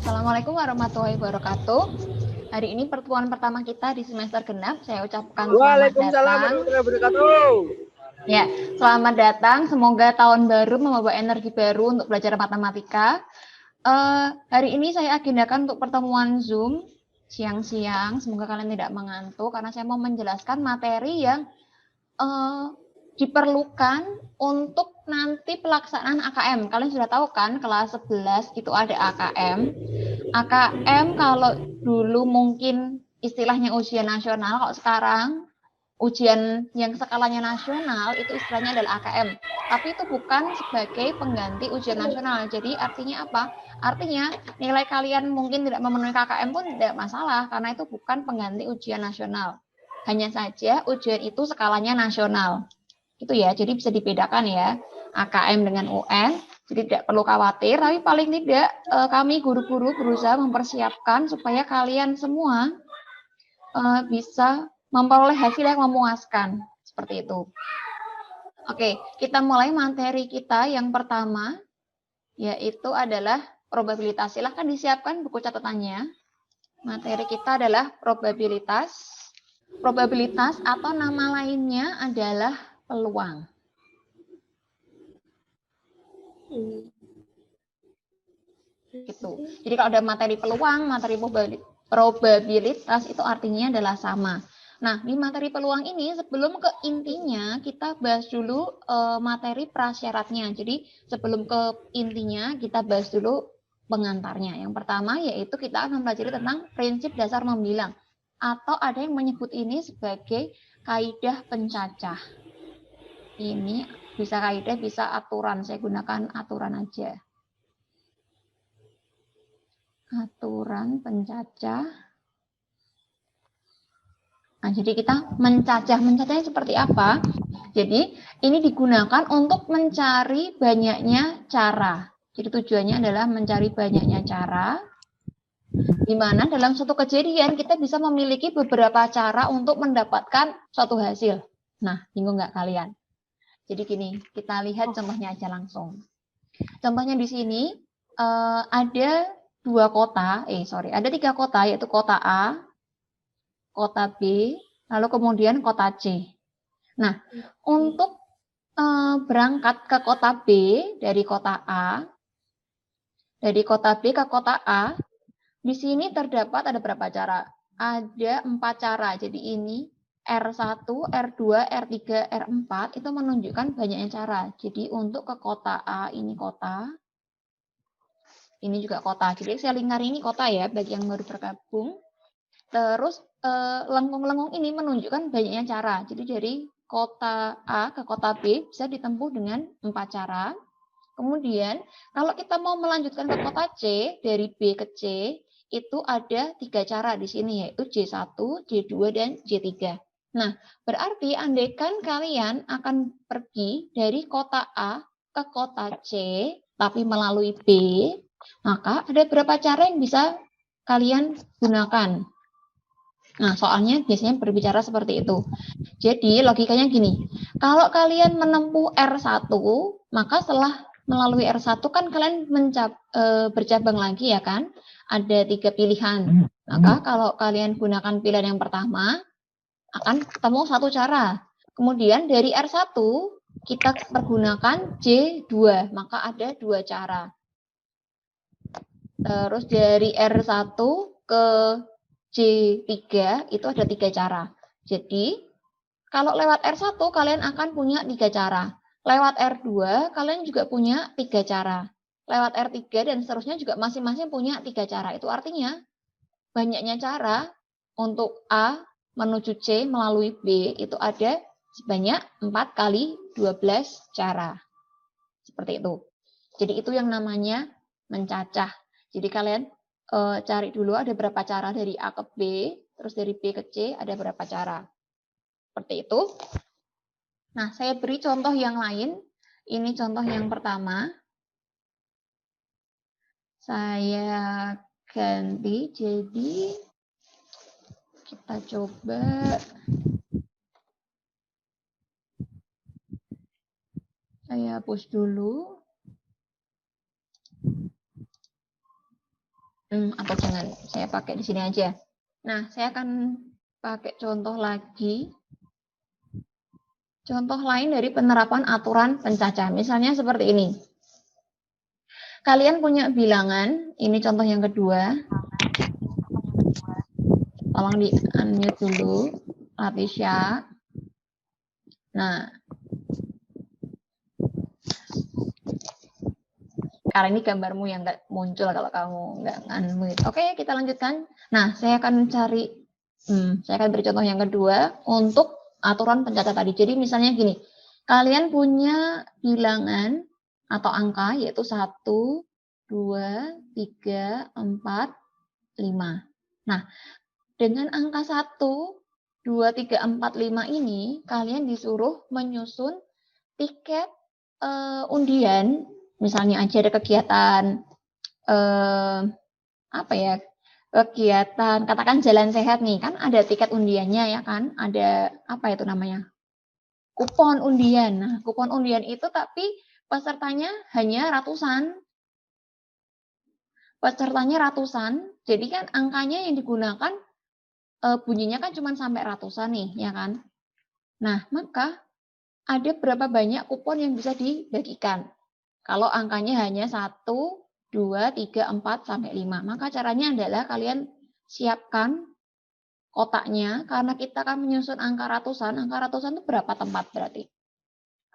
Assalamualaikum warahmatullahi wabarakatuh. Hari ini pertemuan pertama kita di semester genap. Saya ucapkan selamat Waalaikumsalam datang. warahmatullahi wabarakatuh. Ya, selamat datang. Semoga tahun baru membawa energi baru untuk belajar matematika. Hari ini saya agendakan untuk pertemuan Zoom siang-siang. Semoga kalian tidak mengantuk karena saya mau menjelaskan materi yang diperlukan untuk nanti pelaksanaan AKM. Kalian sudah tahu kan kelas 11 itu ada AKM. AKM kalau dulu mungkin istilahnya ujian nasional, kalau sekarang ujian yang skalanya nasional itu istilahnya adalah AKM. Tapi itu bukan sebagai pengganti ujian nasional. Jadi artinya apa? Artinya nilai kalian mungkin tidak memenuhi KKM pun tidak masalah karena itu bukan pengganti ujian nasional. Hanya saja ujian itu skalanya nasional. Itu ya, jadi bisa dibedakan ya AKM dengan UN. Jadi tidak perlu khawatir, tapi paling tidak kami guru-guru berusaha mempersiapkan supaya kalian semua bisa memperoleh hasil yang memuaskan. Seperti itu. Oke, kita mulai materi kita yang pertama, yaitu adalah probabilitas. Silahkan disiapkan buku catatannya. Materi kita adalah probabilitas. Probabilitas atau nama lainnya adalah peluang. Gitu. Jadi kalau ada materi peluang, materi probabilitas itu artinya adalah sama. Nah, di materi peluang ini sebelum ke intinya kita bahas dulu materi prasyaratnya. Jadi sebelum ke intinya kita bahas dulu pengantarnya. Yang pertama yaitu kita akan mempelajari tentang prinsip dasar membilang atau ada yang menyebut ini sebagai kaidah pencacah. Ini bisa kaidah, bisa aturan. Saya gunakan aturan aja. Aturan pencacah. Nah, jadi kita mencacahnya seperti apa? Jadi ini digunakan untuk mencari banyaknya cara. Jadi tujuannya adalah mencari banyaknya cara, di mana dalam suatu kejadian kita bisa memiliki beberapa cara untuk mendapatkan suatu hasil. Nah, bingung nggak kalian? Jadi gini, kita lihat contohnya aja langsung. Contohnya di sini ada ada 3 kota, yaitu kota A, kota B, lalu kemudian kota C. Nah, untuk berangkat ke kota B dari kota A, dari kota B ke kota A, di sini terdapat ada berapa cara? Ada 4 cara. Jadi ini R1, R2, R3, R4 itu menunjukkan banyaknya cara. Jadi untuk ke kota A ini kota, ini juga kota. Jadi saya lingkari ini kota ya bagi yang baru bergabung. Terus lengkung-lengkung ini menunjukkan banyaknya cara. Jadi dari kota A ke kota B bisa ditempuh dengan 4 cara. Kemudian kalau kita mau melanjutkan ke kota C, dari B ke C, itu ada 3 cara di sini, yaitu J1, J2, dan J3. Nah, berarti andaikan kalian akan pergi dari kota A ke kota C, tapi melalui B, maka ada berapa cara yang bisa kalian gunakan. Nah, soalnya biasanya berbicara seperti itu. Jadi, logikanya gini. Kalau kalian menempuh R1, maka setelah melalui R1 kan kalian bercabang lagi ya kan? Ada 3 pilihan. Maka kalau kalian gunakan pilihan yang pertama, akan ketemu 1 cara. Kemudian dari R1, kita pergunakan J2, maka ada 2 cara. Terus dari R1 ke J3 itu ada 3 cara. Jadi kalau lewat R1 kalian akan punya 3 cara. Lewat R2 kalian juga punya 3 cara. Lewat R3 dan seterusnya juga masing-masing punya 3 cara. Itu artinya banyaknya cara untuk A menuju C melalui B itu ada sebanyak 4 kali 12 cara. Seperti itu. Jadi itu yang namanya mencacah. Jadi kalian cari dulu ada berapa cara dari A ke B, terus dari B ke C ada berapa cara. Seperti itu. Nah, saya beri contoh yang lain. Ini contoh yang pertama. Saya ganti, jadi kita coba. Saya hapus dulu. Atau jangan, saya pakai di sini aja. Nah, saya akan pakai contoh lagi. Contoh lain dari penerapan aturan pencacahan. Misalnya seperti ini. Kalian punya bilangan, ini contoh yang kedua. Tolong di unmute dulu, Latisha. Nah, karena ini gambarmu yang nggak muncul kalau kamu nggak unmute. Oke, kita lanjutkan. Nah, saya akan beri contoh yang kedua untuk aturan pencatatan tadi. Jadi misalnya gini, kalian punya bilangan atau angka yaitu 1, 2, 3, 4, 5. Nah, dengan angka 1, 2, 3, 4, 5 ini kalian disuruh menyusun tiket undian. Misalnya aja ada kegiatan kegiatan katakan jalan sehat nih, kan ada tiket undiannya ya kan, ada apa itu namanya, kupon undian. Nah, kupon undian itu tapi pesertanya hanya ratusan, jadi kan angkanya yang digunakan bunyinya kan cuma sampai ratusan nih ya kan. Nah, maka ada berapa banyak kupon yang bisa dibagikan. Kalau angkanya hanya 1, 2, 3, 4, sampai 5. Maka caranya adalah kalian siapkan kotaknya, karena kita kan menyusun angka ratusan itu berapa tempat berarti?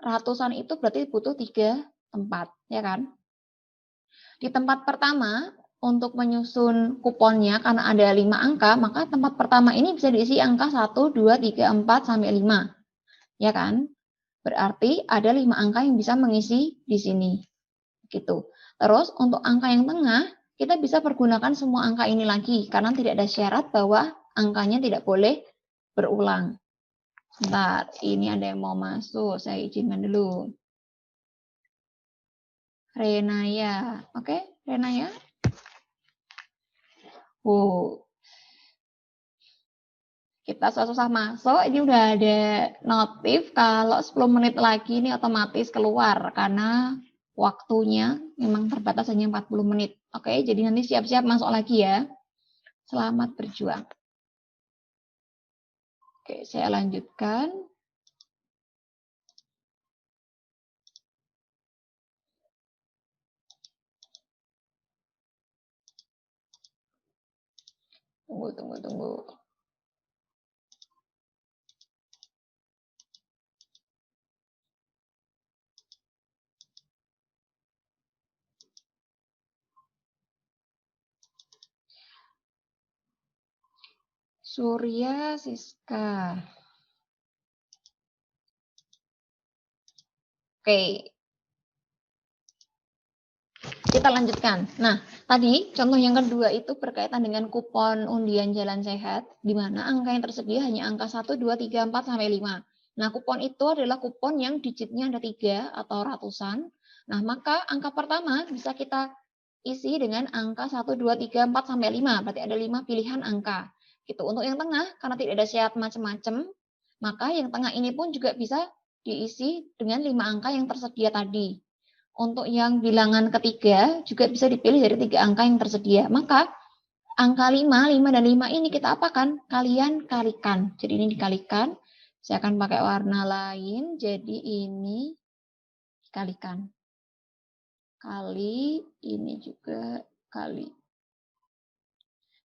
Ratusan itu berarti butuh 3 tempat, ya kan? Di tempat pertama, untuk menyusun kuponnya, karena ada 5 angka, maka tempat pertama ini bisa diisi angka 1, 2, 3, 4, sampai 5. Ya kan? Berarti ada 5 angka yang bisa mengisi di sini. Gitu. Terus untuk angka yang tengah, kita bisa pergunakan semua angka ini lagi karena tidak ada syarat bahwa angkanya tidak boleh berulang. Bentar, ini ada yang mau masuk, saya izinkan dulu. Renaya, oke, Renaya. Kita susah-susah masuk, ini udah ada notif kalau 10 menit lagi ini otomatis keluar karena waktunya memang terbatas hanya 40 menit. Oke, jadi nanti siap-siap masuk lagi ya. Selamat berjuang. Oke, saya lanjutkan. Tunggu. Surya Siska. Oke. Kita lanjutkan. Nah, tadi contoh yang kedua itu berkaitan dengan kupon undian jalan sehat, di mana angka yang tersedia hanya angka 1, 2, 3, 4, sampai 5. Nah, kupon itu adalah kupon yang digitnya ada 3 atau ratusan. Nah, maka angka pertama bisa kita isi dengan angka 1, 2, 3, 4, sampai 5. Berarti ada 5 pilihan angka. Gitu. Untuk yang tengah, karena tidak ada syarat macam-macam, maka yang tengah ini pun juga bisa diisi dengan 5 angka yang tersedia tadi. Untuk yang bilangan ketiga juga bisa dipilih dari 3 angka yang tersedia. Maka angka 5, 5 dan 5 ini kita apakan? Kalian kalikan. Jadi ini dikalikan. Saya akan pakai warna lain. Jadi ini dikalikan. Kali, ini juga kali.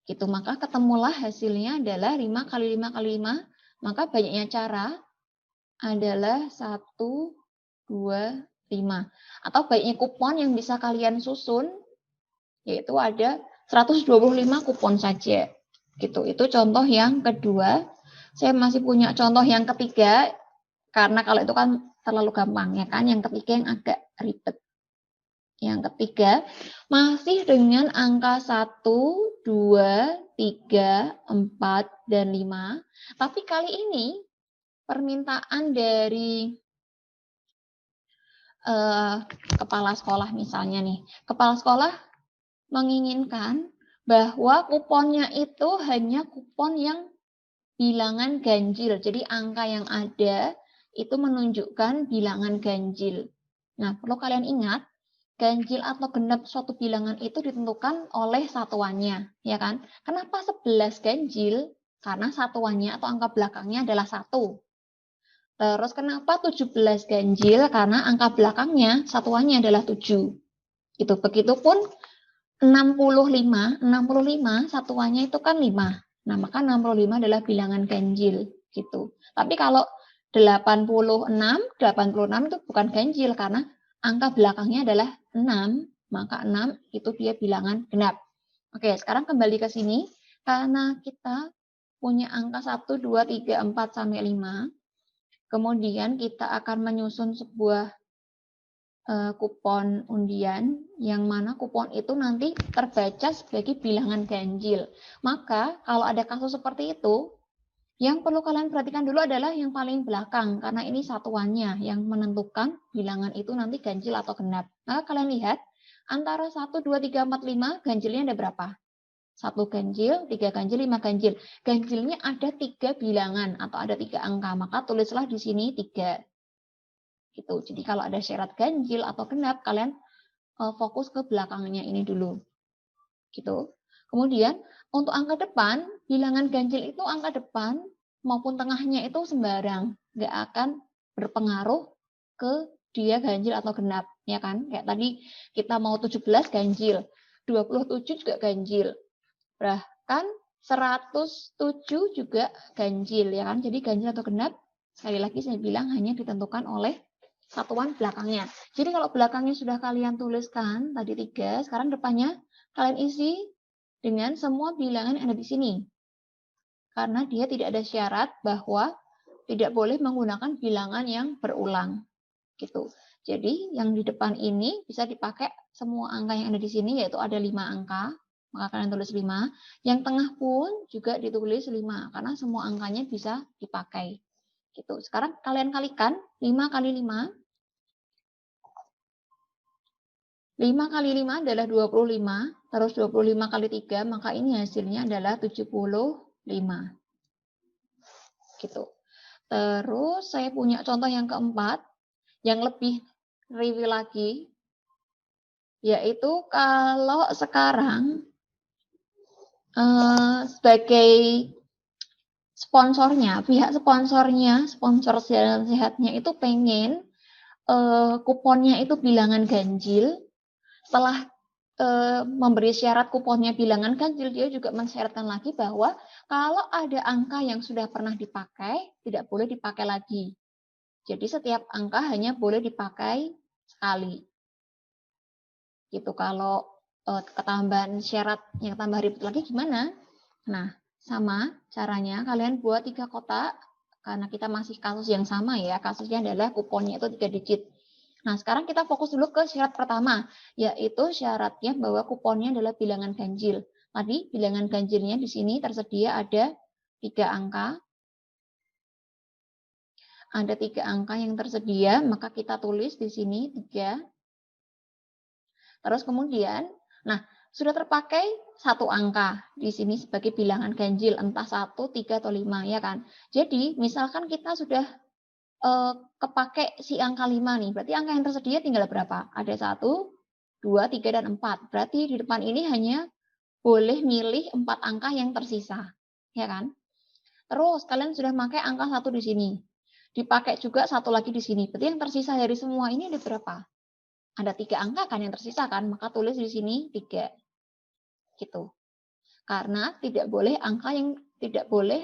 Gitu, maka ketemulah hasilnya adalah 5 kali 5 kali 5. Maka banyaknya cara adalah 1, 2, 5. Atau banyaknya kupon yang bisa kalian susun, yaitu ada 125 kupon saja. Gitu. Itu contoh yang kedua. Saya masih punya contoh yang ketiga, karena kalau itu kan terlalu gampang, ya kan? Yang ketiga yang agak ribet. Yang ketiga, masih dengan angka 1, 2, 3, 4, dan 5. Tapi kali ini, permintaan dari kepala sekolah misalnya nih. Kepala sekolah menginginkan bahwa kuponnya itu hanya kupon yang bilangan ganjil. Jadi angka yang ada itu menunjukkan bilangan ganjil. Nah, perlu kalian ingat, ganjil atau genap suatu bilangan itu ditentukan oleh satuannya, ya kan? Kenapa 11 ganjil? Karena satuannya atau angka belakangnya adalah 1. Terus kenapa 17 ganjil? Karena angka belakangnya satuannya adalah 7. Itu begitupun 65 satuannya itu kan 5. Nah, maka 65 adalah bilangan ganjil gitu. Tapi kalau 86 itu bukan ganjil karena angka belakangnya adalah 6, maka 6 itu dia bilangan genap. Oke, sekarang kembali ke sini. Karena kita punya angka 1, 2, 3, 4, sampai 5. Kemudian kita akan menyusun sebuah kupon undian, yang mana kupon itu nanti terbaca sebagai bilangan ganjil. Maka kalau ada kasus seperti itu, yang perlu kalian perhatikan dulu adalah yang paling belakang, karena ini satuannya yang menentukan bilangan itu nanti ganjil atau genap. Maka kalian lihat, antara 1, 2, 3, 4, 5, ganjilnya ada berapa? 1 ganjil, 3 ganjil, 5 ganjil. Ganjilnya ada 3 bilangan atau ada 3 angka, maka tulislah di sini 3. Gitu. Jadi kalau ada syarat ganjil atau genap, kalian fokus ke belakangnya ini dulu. Gitu. Kemudian untuk angka depan, bilangan ganjil itu angka depan maupun tengahnya itu sembarang, nggak akan berpengaruh ke dia ganjil atau genap, ya kan? Kayak tadi kita mau 17 ganjil, 27 juga ganjil, bahkan 107 juga ganjil, ya kan? Jadi ganjil atau genap, sekali lagi saya bilang hanya ditentukan oleh satuan belakangnya. Jadi kalau belakangnya sudah kalian tuliskan, tadi 3, sekarang depannya kalian isi dengan semua bilangan yang ada di sini. Karena dia tidak ada syarat bahwa tidak boleh menggunakan bilangan yang berulang. Gitu. Jadi yang di depan ini bisa dipakai semua angka yang ada di sini, yaitu ada 5 angka, maka kalian tulis 5. Yang tengah pun juga ditulis 5, karena semua angkanya bisa dipakai. Gitu. Sekarang kalian kalikan 5 kali 5. 5 kali 5 adalah 25, terus 25 kali 3, maka ini hasilnya adalah 75. Gitu. Terus saya punya contoh yang keempat, yang lebih trivial lagi, yaitu kalau sekarang sebagai sponsornya, pihak sponsornya, sponsor jalan sehatnya itu pengen kuponnya itu bilangan ganjil. Setelah memberi syarat kuponnya bilangan ganjil, dia juga mensyaratkan lagi bahwa kalau ada angka yang sudah pernah dipakai, tidak boleh dipakai lagi. Jadi setiap angka hanya boleh dipakai sekali. Gitu. Kalau ketambahan syarat yang tambah ribet lagi gimana? Nah, sama caranya kalian buat 3 kotak, karena kita masih kasus yang sama ya, kasusnya adalah kuponnya itu 3 digit. Nah, sekarang kita fokus dulu ke syarat pertama, yaitu syaratnya bahwa kuponnya adalah bilangan ganjil. Tadi bilangan ganjilnya di sini tersedia ada 3 angka. Ada 3 angka yang tersedia, maka kita tulis di sini 3. Terus kemudian, nah sudah terpakai 1 angka di sini sebagai bilangan ganjil, entah 1, 3, atau 5, ya kan? Jadi, misalkan kita sudah kepake si angka 5 nih, berarti angka yang tersedia tinggal berapa? Ada 1, 2, 3, dan 4. Berarti di depan ini hanya boleh milih 4 angka yang tersisa, ya kan? Terus kalian sudah pakai angka 1 di sini. Dipakai juga 1 lagi di sini. Berarti yang tersisa dari semua ini ada berapa? Ada 3 angka kan yang tersisa kan? Maka tulis di sini 3. Gitu. Karena tidak boleh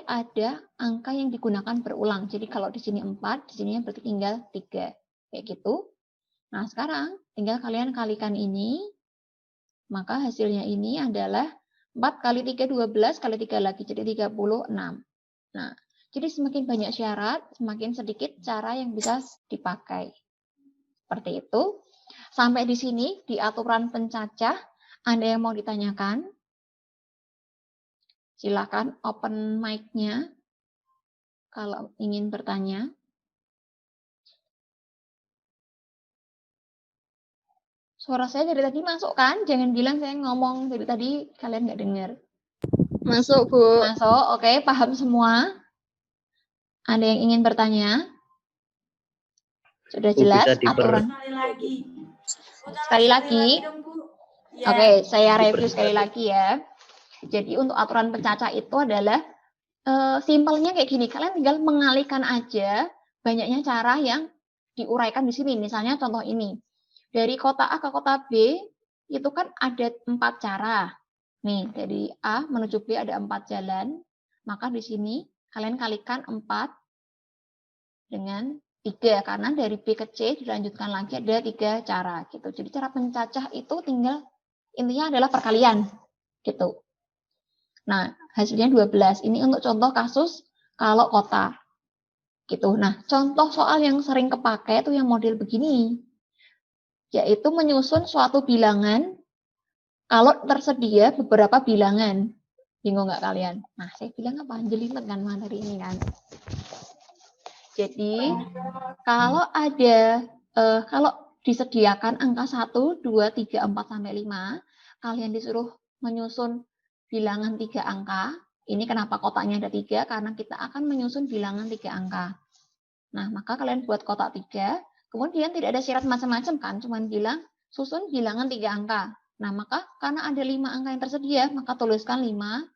ada angka yang digunakan berulang. Jadi kalau di sini 4, di sini berarti tinggal 3. Kayak gitu. Nah, sekarang tinggal kalian kalikan ini. Maka hasilnya ini adalah 4 kali 3, 12, kali 3 lagi. Jadi 36. Nah, jadi semakin banyak syarat, semakin sedikit cara yang bisa dipakai. Seperti itu. Sampai di sini, di aturan pencacah, ada yang mau ditanyakan? Silakan open mic-nya kalau ingin bertanya. Suara saya dari tadi masuk kan? Jangan bilang saya ngomong dari tadi kalian nggak dengar. Masuk, Bu. Masuk, oke, paham semua? Ada yang ingin bertanya? Sudah jelas aturan? Sekali lagi, oke, saya review sekali lagi ya. Jadi untuk aturan pencacah itu adalah simpelnya kayak gini. Kalian tinggal mengalihkan aja banyaknya cara yang diuraikan di sini. Misalnya contoh ini. Dari kota A ke kota B itu kan ada 4 cara. Nih, dari A menuju B ada 4 jalan. Maka di sini kalian kalikan 4 dengan 3. Karena dari B ke C dilanjutkan lagi ada 3 cara. Gitu. Jadi cara pencacah itu tinggal intinya adalah perkalian. Gitu. Nah, hasilnya 12. Ini untuk contoh kasus kalau kota. Gitu. Nah, contoh soal yang sering kepake itu yang model begini. Yaitu menyusun suatu bilangan kalau tersedia beberapa bilangan. Bingung nggak kalian? Nah, saya bilang apa? Jelimet kan materi ini kan. Jadi, kalau ada, kalau disediakan angka 1, 2, 3, 4, sampai 5, kalian disuruh menyusun bilangan 3 angka. Ini kenapa kotaknya ada 3? Karena kita akan menyusun bilangan 3 angka. Nah, maka kalian buat kotak 3, kemudian tidak ada syarat macam-macam kan, cuman bilang susun bilangan 3 angka. Nah, maka karena ada 5 angka yang tersedia, maka tuliskan 5,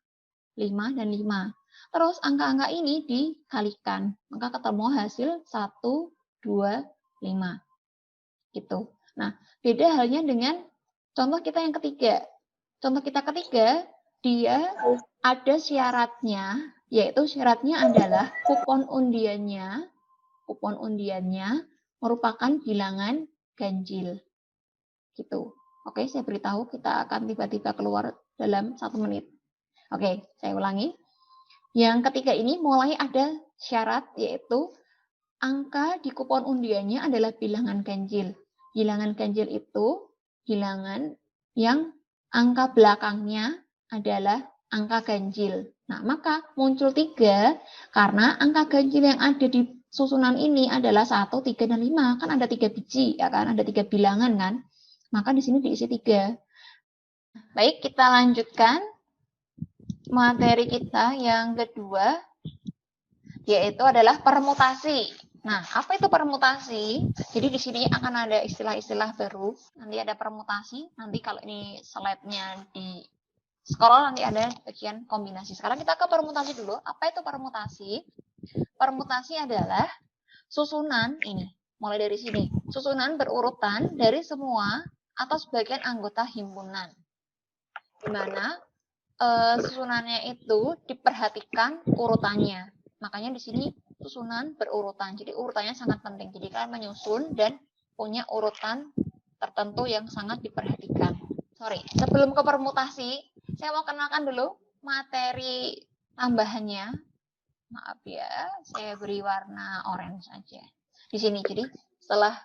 5, dan 5. Terus angka-angka ini dikalikan, maka ketemu hasil 1, 2, 5. Gitu. Nah, beda halnya dengan contoh kita yang ketiga. Contoh kita ketiga, dia ada syaratnya, yaitu syaratnya adalah kupon undiannya merupakan bilangan ganjil. Gitu. Oke, saya beritahu kita akan tiba-tiba keluar dalam 1 menit. Oke, saya ulangi. Yang ketiga ini mulai ada syarat, yaitu angka di kupon undiannya adalah bilangan ganjil. Bilangan ganjil itu bilangan yang angka belakangnya adalah angka ganjil. Nah, maka muncul 3 karena angka ganjil yang ada di susunan ini adalah 1, 3, dan 5. Kan ada 3 biji, ya kan? Ada 3 bilangan kan? Maka di sini diisi 3. Baik, kita lanjutkan materi kita yang kedua, yaitu adalah permutasi. Nah, apa itu permutasi? Jadi di sini akan ada istilah-istilah baru. Nanti ada permutasi. Nanti kalau ini slide-nya di scroll nanti ada bagian kombinasi. Sekarang kita ke permutasi dulu. Apa itu permutasi? Permutasi adalah susunan ini. Mulai dari sini. Susunan berurutan dari semua atau sebagian anggota himpunan. Di mana susunannya itu diperhatikan urutannya. Makanya di sini susunan berurutan. Jadi urutannya sangat penting. Jadi kalian menyusun dan punya urutan tertentu yang sangat diperhatikan. Sebelum ke permutasi, saya mau kenalkan dulu materi tambahannya. Maaf ya, saya beri warna orange saja. Di sini, jadi setelah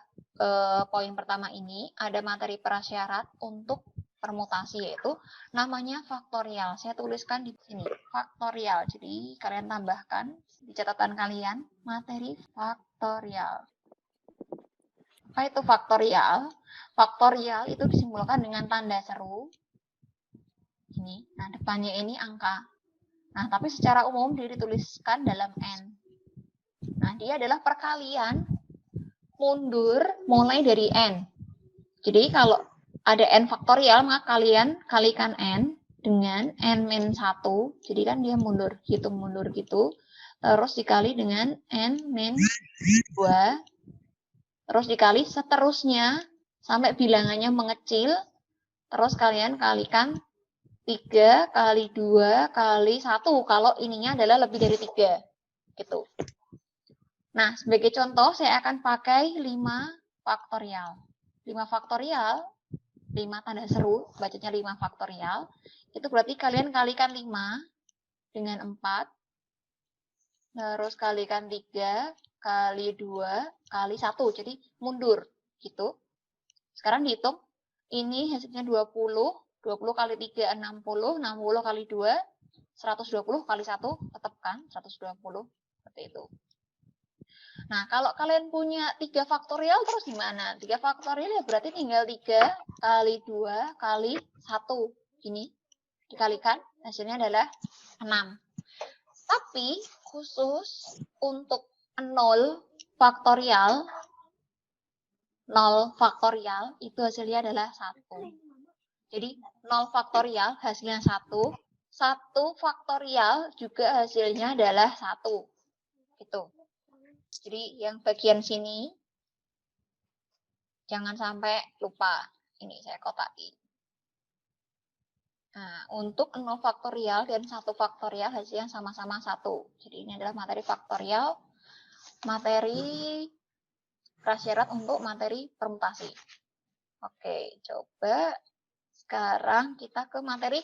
poin pertama ini, ada materi prasyarat untuk permutasi, yaitu namanya faktorial. Saya tuliskan di sini, faktorial. Jadi kalian tambahkan di catatan kalian materi faktorial. Apa itu faktorial? Faktorial itu disimbolkan dengan tanda seru. Ini, nah depannya ini angka. Nah, tapi secara umum dia dituliskan dalam N. Nah, dia adalah perkalian mundur mulai dari N. Jadi kalau ada N faktorial, maka kalian kalikan N dengan N-1. Jadi kan dia mundur, hitung mundur gitu. Terus dikali dengan N-2. Terus dikali seterusnya sampai bilangannya mengecil. Terus kalian kalikan 3 kali 2 kali 1. Kalau ininya adalah lebih dari 3. Gitu. Nah, sebagai contoh saya akan pakai 5 faktorial. 5 faktorial, 5 tanda seru, bacanya 5 faktorial. Itu berarti kalian kalikan 5 dengan 4. Terus kalikan 3 kali 2 kali 1. Jadi mundur. Gitu. Sekarang dihitung. Ini hasilnya 20. 20 kali 3, 60. 60 kali 2, 120 kali 1. Tetap kan? 120. Seperti itu. Nah, kalau kalian punya 3 faktorial terus gimana? 3 faktorial ya berarti tinggal 3 kali 2 kali 1. Ini dikalikan, hasilnya adalah 6. Tapi khusus untuk 0 faktorial, 0 faktorial itu hasilnya adalah 1. Jadi 0 faktorial hasilnya 1. 1 faktorial juga hasilnya adalah 1. Gitu. Jadi yang bagian sini jangan sampai lupa. Ini saya kotakin. Nah, untuk 0 faktorial dan 1 faktorial hasilnya sama-sama 1. Jadi ini adalah materi faktorial, materi prasyarat untuk materi permutasi. Oke, coba sekarang kita ke materi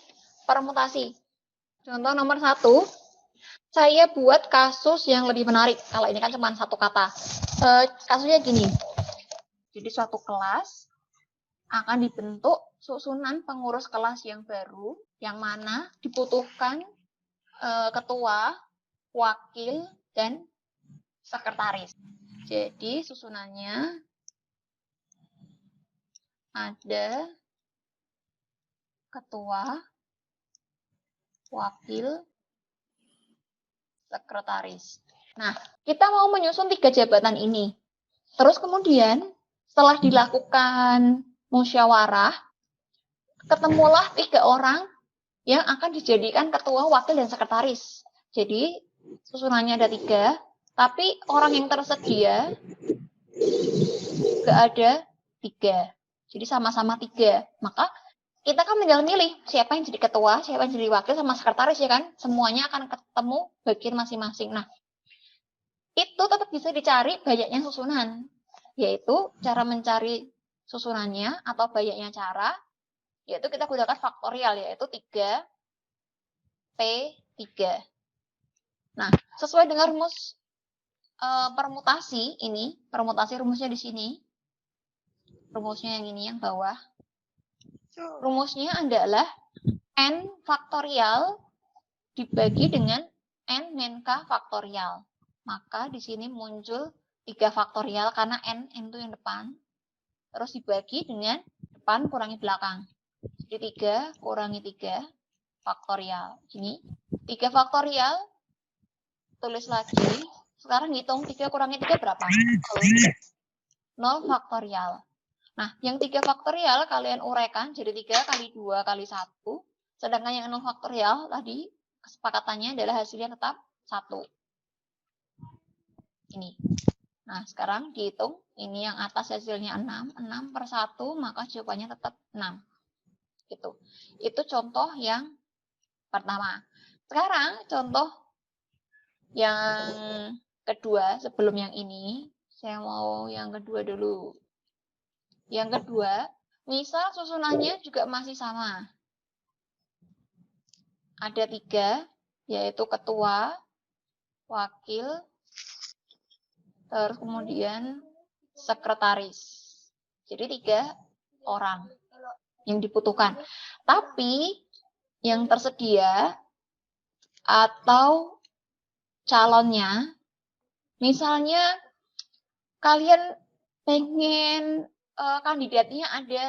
permutasi. Contoh nomor 1, saya buat kasus yang lebih menarik. Kalau ini kan cuma satu kata. Kasusnya gini. Jadi suatu kelas akan dibentuk susunan pengurus kelas yang baru, yang mana dibutuhkan ketua, wakil, dan sekretaris. Jadi susunannya ada ketua, wakil, sekretaris. Nah, kita mau menyusun 3 jabatan ini. Terus kemudian setelah dilakukan musyawarah, ketemulah 3 orang yang akan dijadikan ketua, wakil, dan sekretaris. Jadi susunannya ada 3, tapi orang yang tersedia nggak ada 3. Jadi sama-sama 3. Maka kita kan tinggal milih siapa yang jadi ketua, siapa yang jadi wakil, sama sekretaris ya kan. Semuanya akan ketemu bagian masing-masing. Nah, itu tetap bisa dicari banyaknya susunan. Yaitu cara mencari susunannya atau banyaknya cara, yaitu kita gunakan faktorial, yaitu 3P3. Nah, sesuai dengan rumus permutasi ini, permutasi rumusnya di sini. Rumusnya yang ini, yang bawah. Rumusnya adalah N faktorial dibagi dengan N min K faktorial. Maka di sini muncul 3 faktorial karena N itu yang depan. Terus dibagi dengan depan kurangi belakang. Jadi 3 kurangi 3 faktorial. Ini 3 faktorial. Tulis lagi. Sekarang hitung 3 kurangi 3 berapa? 0 faktorial. Nah, yang 3 faktorial kalian uraikan jadi 3 kali 2 kali 1. Sedangkan yang 0 faktorial tadi kesepakatannya adalah hasilnya tetap 1. Ini. Nah, sekarang dihitung. Ini yang atas hasilnya 6. 6 per 1, maka jawabannya tetap 6. Gitu. Itu contoh yang pertama. Sekarang contoh yang kedua sebelum yang ini. Saya mau yang kedua dulu. Yang kedua, misal susunannya juga masih sama. Ada 3, yaitu ketua, wakil, terus kemudian sekretaris. Jadi 3 orang yang dibutuhkan. Tapi yang tersedia atau calonnya, misalnya kalian pengen kandidatnya ada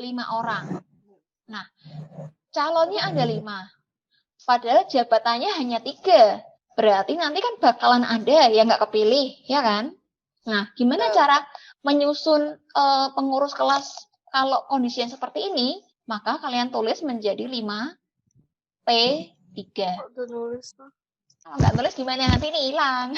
5 orang. Nah, calonnya ada 5. Padahal jabatannya hanya 3. Berarti nanti kan bakalan ada yang nggak kepilih, ya kan? Nah, gimana cara menyusun pengurus kelas kalau kondisi yang seperti ini? Maka kalian tulis menjadi 5P3. Kalau nggak tulis gimana? Nanti ini hilang.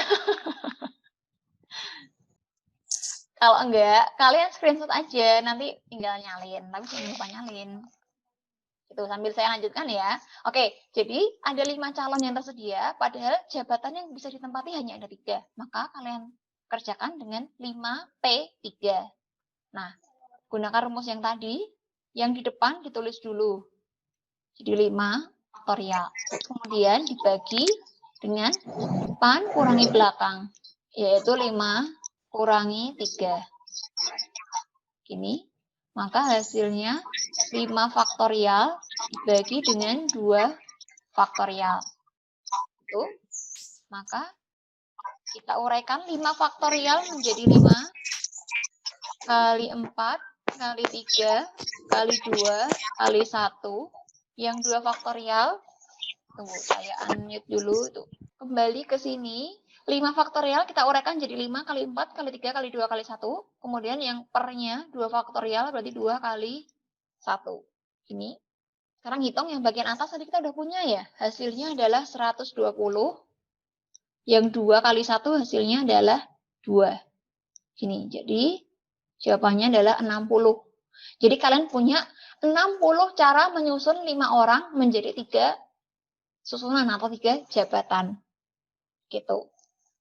Kalau enggak, kalian screenshot aja, nanti tinggal nyalin. Tapi jangan lupa nyalin. Itu sambil saya lanjutkan ya. Oke, jadi ada 5 calon yang tersedia, padahal jabatan yang bisa ditempati hanya ada 3. Maka kalian kerjakan dengan 5P3. Nah, gunakan rumus yang tadi, yang di depan ditulis dulu. Jadi 5 faktorial. Kemudian dibagi dengan depan kurangi belakang, yaitu 5 kurangi 3. Gini, maka hasilnya 5 faktorial dibagi dengan 2 faktorial. Itu, maka kita uraikan 5 faktorial menjadi 5 kali 4 kali 3 kali 2 kali 1. Yang 2 faktorial, tunggu saya unmute dulu. Tuh. Kembali ke sini. 5 faktorial kita uraikan jadi 5 kali 4 kali 3 kali 2 kali 1. Kemudian yang pernya 2 faktorial berarti 2 kali 1. Ini. Sekarang hitung yang bagian atas tadi kita udah punya ya. Hasilnya adalah 120. Yang 2 kali 1 hasilnya adalah 2. Gini, jadi jawabannya adalah 60. Jadi kalian punya 60 cara menyusun 5 orang menjadi 3 susunan atau 3 jabatan. Gitu.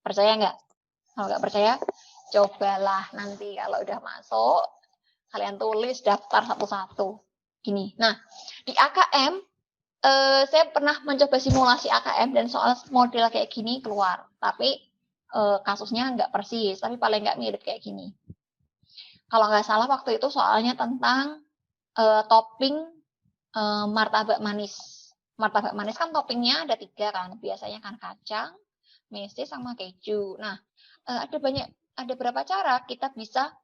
Percaya nggak? Kalau nggak percaya, cobalah nanti kalau udah masuk, kalian tulis daftar satu-satu. Gini. Nah, di AKM, saya pernah mencoba simulasi AKM dan soal model kayak gini keluar. Tapi kasusnya nggak persis, tapi paling nggak mirip kayak gini. Kalau nggak salah waktu itu soalnya tentang topping martabak manis. Martabak manis kan toppingnya ada 3 kan, biasanya kan kacang, meses sama keju. Nah, ada berapa cara kita bisa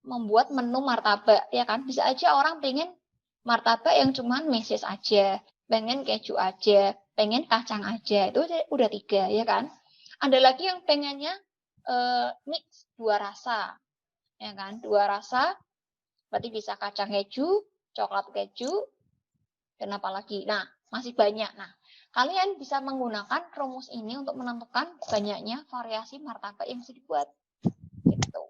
membuat menu martabak, ya kan? Bisa aja orang pengen martabak yang cuman meses aja, pengen keju aja, pengen kacang aja, itu udah 3, ya kan? Ada lagi yang pengennya mix 2 rasa, ya kan? 2 rasa, berarti bisa kacang keju, coklat keju, dan apa lagi? Nah, masih banyak. Nah, kalian bisa menggunakan rumus ini untuk menentukan banyaknya variasi martabak yang bisa dibuat. Gitu.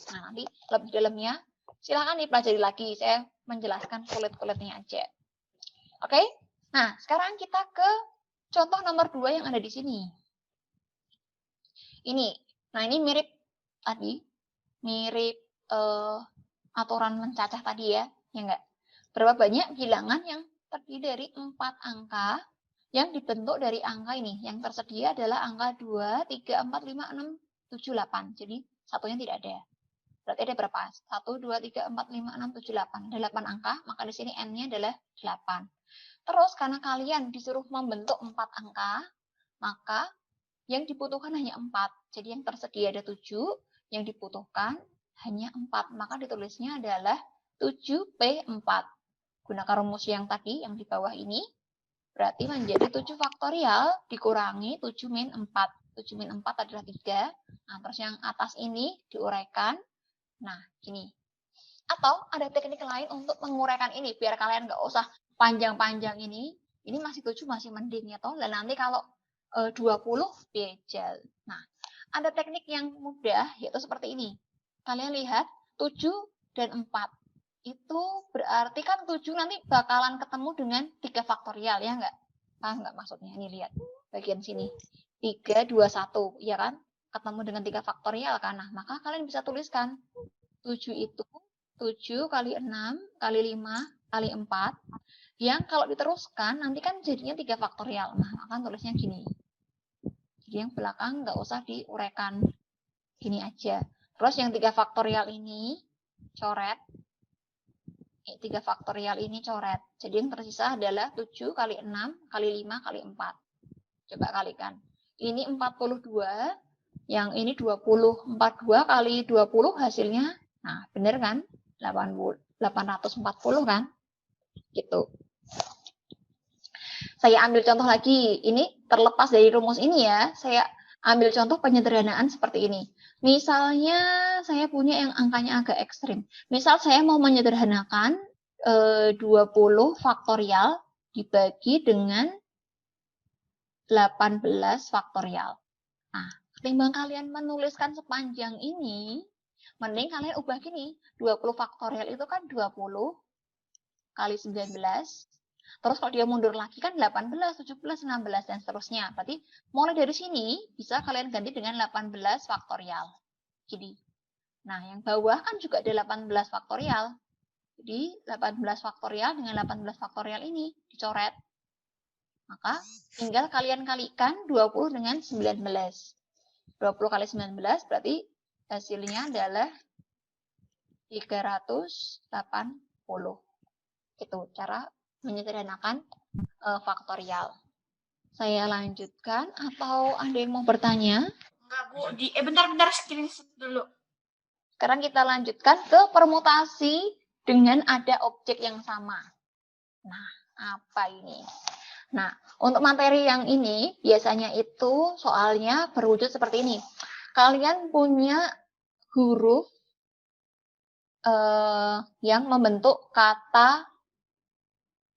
Nah, nanti lebih dalamnya silakan dipelajari lagi. Saya menjelaskan kulit-kulitnya aja. Oke? Nah, sekarang kita ke contoh nomor 2 yang ada di sini. Ini. Nah, ini mirip tadi. Mirip aturan mencacah tadi ya. Ya enggak? Berapa banyak bilangan yang terdiri dari 4 angka yang dibentuk dari angka ini. Yang tersedia adalah angka 2, 3, 4, 5, 6, 7, 8. Jadi satunya tidak ada. Berarti ada berapa? 1, 2, 3, 4, 5, 6, 7, 8. Ada 8 angka, maka di sini N-nya adalah 8. Terus karena kalian disuruh membentuk 4 angka, maka yang dibutuhkan hanya 4. Jadi yang tersedia ada 7, yang dibutuhkan hanya 4. Maka ditulisnya adalah 7P4. Gunakan rumus yang tadi, yang di bawah ini. Berarti menjadi 7 faktorial dikurangi 7 min 4. 7 min 4 adalah 3. Nah, terus yang atas ini diuraikan. Nah, gini. Atau ada teknik lain untuk menguraikan ini, biar kalian nggak usah panjang-panjang ini. Ini masih 7, masih mending ya toh. Dan nanti kalau 20 bejal. Nah, ada teknik yang mudah, yaitu seperti ini. Kalian lihat, 7 dan 4. Itu berarti kan 7 nanti bakalan ketemu dengan 3 faktorial, ya nggak? Paham nggak maksudnya? Ini lihat, bagian sini. 3, 2, 1, ya kan? Ketemu dengan 3 faktorial kan? Nah, maka kalian bisa tuliskan 7 itu 7 kali 6 kali 5 kali 4. Yang kalau diteruskan nanti kan jadinya 3 faktorial. Nah, akan tulisnya gini. Jadi yang belakang nggak usah diuraikan. Gini aja. Terus yang 3 faktorial ini coret. 3 faktorial ini coret. Jadi yang tersisa adalah 7 kali 6 kali 5 kali 4. Coba kalikan. Ini 42. Yang ini 20. 42 kali 20 hasilnya, nah bener kan? 840 kan? Gitu. Saya ambil contoh lagi. Ini terlepas dari rumus ini ya. Saya ambil contoh penyederhanaan seperti ini. Misalnya saya punya yang angkanya agak ekstrim. Misal saya mau menyederhanakan 20 faktorial dibagi dengan 18 faktorial. Nah, ketimbang kalian menuliskan sepanjang ini, mending kalian ubah gini. 20 faktorial itu kan 20 kali 19. Terus kalau dia mundur lagi kan 18, 17, 16, dan seterusnya. Berarti mulai dari sini bisa kalian ganti dengan 18 faktorial. Jadi, nah yang bawah kan juga ada 18 faktorial. Jadi 18 faktorial dengan 18 faktorial ini dicoret. Maka tinggal kalian kalikan 20 dengan 19. 20 kali 19 berarti hasilnya adalah 380. Itu cara menyederhanakan faktorial. Saya lanjutkan atau ada yang mau bertanya? Enggak, Bu. Bentar screenshot dulu. Sekarang kita lanjutkan ke permutasi dengan ada objek yang sama. Nah, apa ini? Nah, untuk materi yang ini, biasanya itu soalnya berwujud seperti ini. Kalian punya huruf yang membentuk kata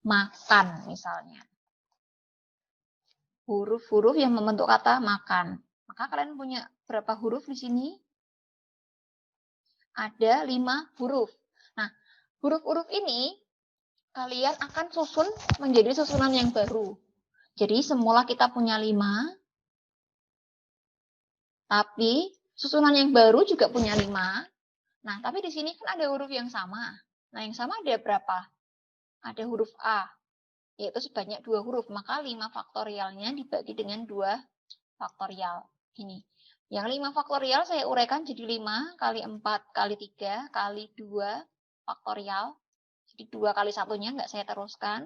makan, misalnya. Huruf-huruf yang membentuk kata makan. Maka kalian punya berapa huruf di sini? Ada 5 huruf. Nah, huruf-huruf ini kalian akan susun menjadi susunan yang baru. Jadi semula kita punya 5, tapi susunan yang baru juga punya 5. Nah, tapi di sini kan ada huruf yang sama. Nah, yang sama ada berapa? Ada huruf A, yaitu sebanyak 2 huruf. Maka 5 faktorialnya dibagi dengan 2 faktorial. Ini. Yang 5 faktorial saya uraikan jadi 5 kali 4 kali 3 kali 2 faktorial. Jadi 2 kali satunya nggak saya teruskan.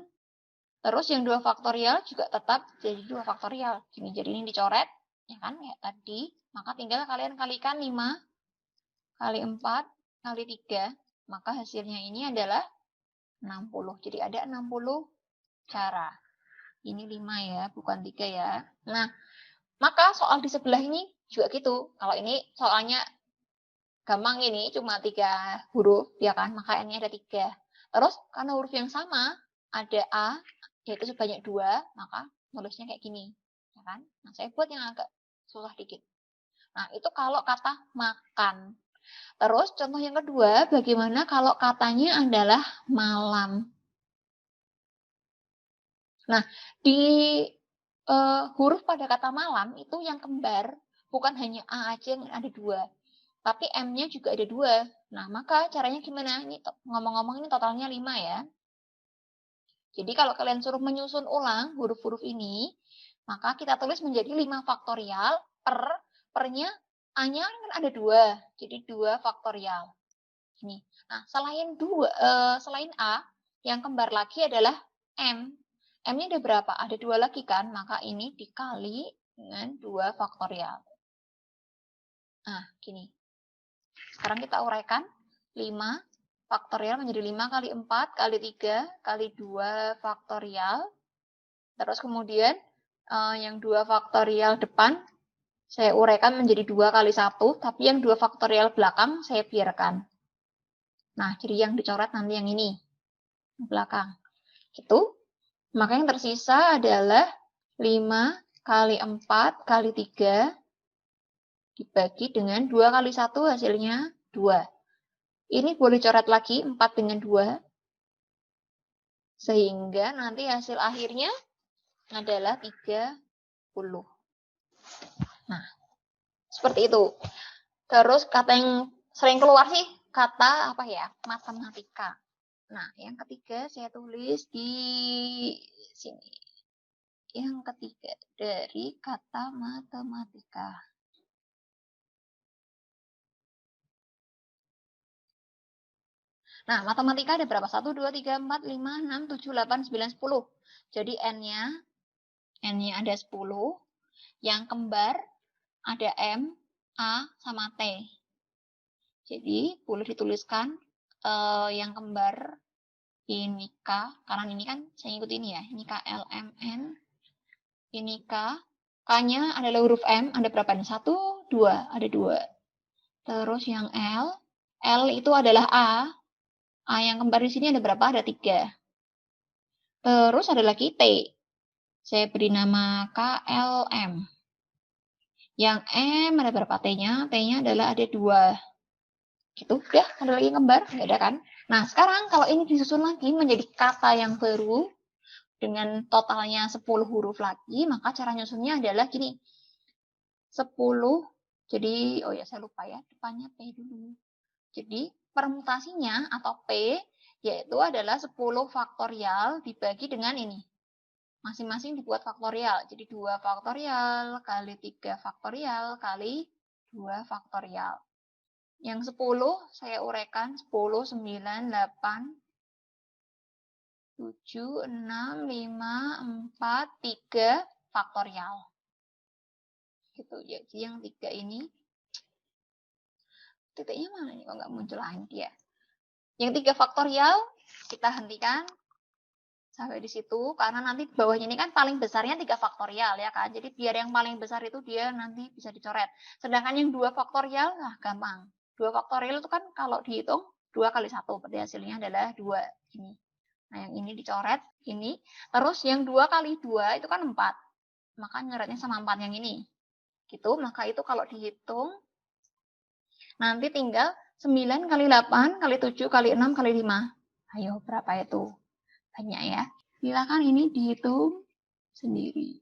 Terus yang 2 faktorial juga tetap jadi 2 faktorial. Gini, jadi ini dicoret, ya kan, kayak tadi. Maka tinggal kalian kalikan 5 kali 4 kali 3. Maka hasilnya ini adalah 60. Jadi ada 60 cara. Ini 5 ya, bukan 3 ya. Nah, maka soal di sebelah ini juga gitu. Kalau ini soalnya gampang, ini cuma 3 huruf, ya kan? Maka ini ada 3. Terus karena huruf yang sama, ada A, yaitu sebanyak 2, maka nulisnya kayak gini. Ya kan? Nah, saya buat yang agak susah dikit. Nah, itu kalau kata makan. Terus contoh yang kedua, bagaimana kalau katanya adalah malam. Nah, di huruf pada kata malam itu yang kembar, bukan hanya A aja yang ada 2. Tapi M-nya juga ada 2. Nah, maka caranya gimana? Ini ngomong-ngomong ini totalnya 5 ya. Jadi kalau kalian suruh menyusun ulang huruf-huruf ini, maka kita tulis menjadi 5 faktorial pernya A-nya kan ada 2. Jadi 2 faktorial. Ini. Nah, selain A, yang kembar lagi adalah M. M-nya ada berapa? Ada 2 lagi kan? Maka ini dikali dengan 2 faktorial. Nah, gini. Sekarang kita uraikan 5 faktorial menjadi 5 kali 4 kali 3 kali 2 faktorial. Terus kemudian yang 2 faktorial depan saya uraikan menjadi 2 kali 1, tapi yang 2 faktorial belakang saya biarkan. Nah, jadi yang dicoret nanti yang ini, belakang. Gitu. Maka yang tersisa adalah 5 kali 4 kali 3 dibagi dengan 2 kali 1 hasilnya 2. Ini boleh coret lagi 4 dengan 2. Sehingga nanti hasil akhirnya adalah 30. Nah, seperti itu. Terus kata yang sering keluar sih, kata apa ya? Matematika. Nah, yang ketiga saya tulis di sini. Yang ketiga dari kata matematika. Nah, matematika ada berapa? 1, 2, 3, 4, 5, 6, 7, 8, 9, 10. Jadi N-nya ada 10. Yang kembar ada M, A, sama T. Jadi boleh dituliskan yang kembar ini K, karena ini kan saya ikut ini ya. Ini K, L, M, N. Ini K. K-nya adalah huruf M, ada berapa nih? 1, 2, ada 2. Terus yang L itu adalah A. A yang kembar di sini ada berapa? Ada 3. Terus ada lagi T. Saya beri nama KLM. Yang M ada berapa T-nya? T-nya adalah ada 2. Gitu, ya, ada lagi kembar? Nggak ada kan? Nah, sekarang kalau ini disusun lagi menjadi kata yang baru, dengan totalnya 10 huruf lagi, maka cara nyusunnya adalah gini. 10, jadi, oh ya saya lupa ya, depannya P dulu. Jadi, permutasinya atau P, yaitu adalah 10 faktorial dibagi dengan ini. Masing-masing dibuat faktorial. Jadi 2 faktorial kali 3 faktorial kali 2 faktorial. Yang 10 saya uraikan 10, 9, 8, 7, 6, 5, 4, 3 faktorial. Gitu. Jadi yang 3 ini, titiknya mana nih? Kok nggak muncul lagi ya? Yang 3 faktorial kita hentikan. Sampai di situ, karena nanti bawahnya ini kan paling besarnya 3 faktorial ya kan. Jadi biar yang paling besar itu dia nanti bisa dicoret. Sedangkan yang 2 faktorial, nah gampang. 2 faktorial itu kan kalau dihitung 2 kali 1, berarti hasilnya adalah 2 ini. Nah yang ini dicoret, ini. Terus yang 2 kali 2 itu kan 4. Maka nyoretnya sama 4 yang ini. Gitu, maka itu kalau dihitung, nanti tinggal 9 kali 8 kali 7 kali 6 kali 5. Ayo berapa itu? Banyak ya. Silakan ini dihitung sendiri.